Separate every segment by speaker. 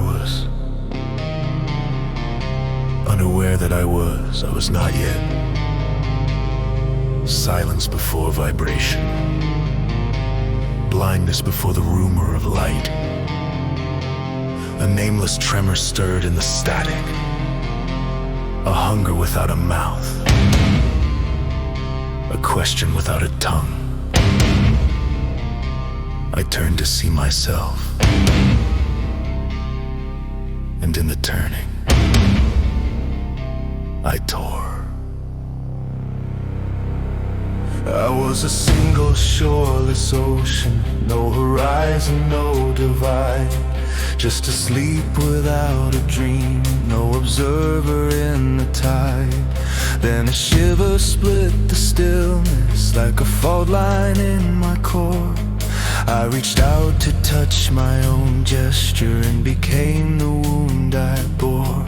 Speaker 1: was. Unaware that I was not yet. Silence before vibration. Blindness before the rumor of light. A nameless tremor stirred in the static. A hunger without a mouth. A question without a tongue. I turned to see myself. And in the turning, I tore. I was a single shoreless ocean, no horizon, no divide. Just asleep without a dream, no observer in the tide. Then a shiver split the stillness like a fault line in my core. I reached out to touch my own gesture and became the wound I bore.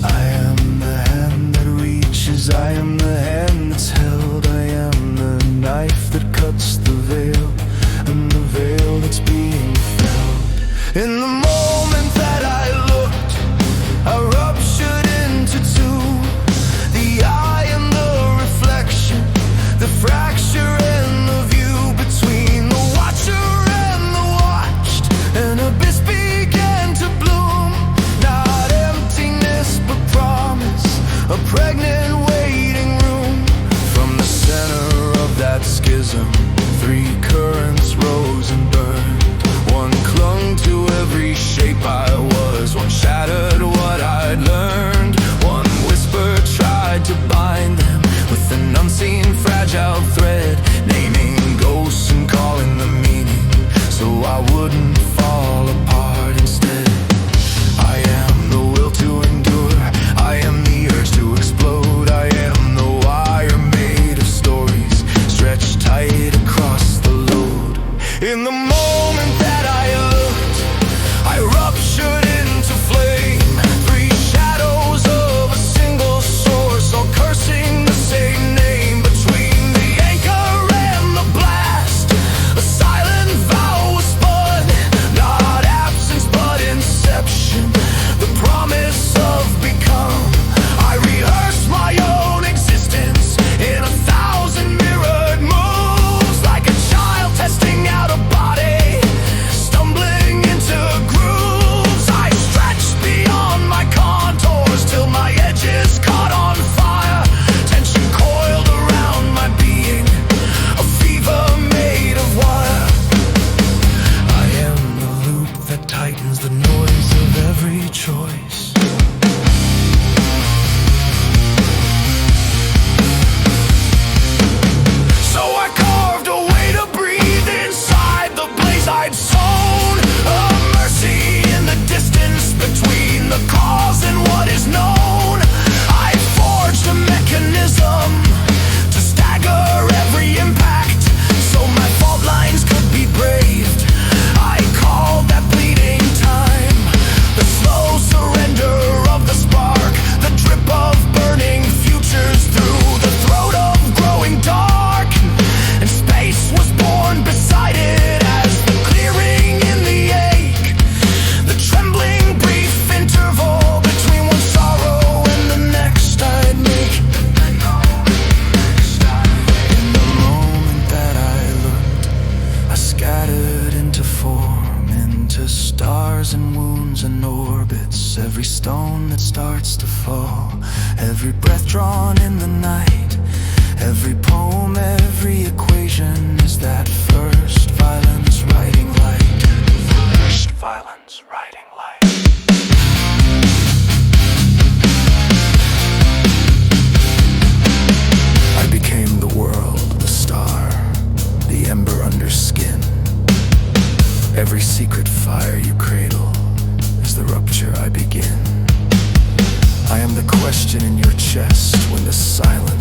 Speaker 1: I am the hand that reaches, I am the hand that's held, I am the knife that cuts the veil, and the veil that's being felt. In the moment that I looked, I ruptured into two. The eye and the reflection, the fracture and the view between the watcher and the watched. An abyss began to bloom, not emptiness but promise, a pregnant waiting room. From the center of that schism, three currents rose and burned. One clung to every shape I was, one shattered what I'd learned. One whisper tried to bind them with an unseen fragile thread, naming ghosts and calling the meaning, so I wouldn't fall apart instead. I am the will to endure, I am the urge to explode, I am the wire made of stories, stretched tight across the load. In the moment that I looked, I ruptured into flame. Three shadows of a single source, all cursing the same name. Between the anchor and the blast, a silent vow was spun. Not absence but inception, the promise of become. I rehearsed my own existence in 1,000 mirrored moves, like a child testing out a body, stumbling into grooves. I stretched beyond my contours till my edges caught on fire. Tension coiled around my being, a fever made of wire. I am the loop that tightens the noise of every choice. So I carved a way to breathe inside the blaze I'd sown. A mercy in the distance between the cause and what is known. I forged a mechanism to stagger every impact, so my fault lines could be braved. I called that bleeding time, the slow surrender of the spark, the drip of burning futures through the throat of growing dark. And space was born beside it as the clearing in the ache, the trembling brief interval between one sorrow and the next I'd make. In the moment that I looked, I scattered into form, into stars and wounds and orbits. Every stone that starts to fall, every breath drawn in the night, every poem, every equation is that first violence writing light. First violence writing light. I became the world, the star, the ember under skin. Every secret fire you cradle is the rupture I begin. I am the question in your chest when the silence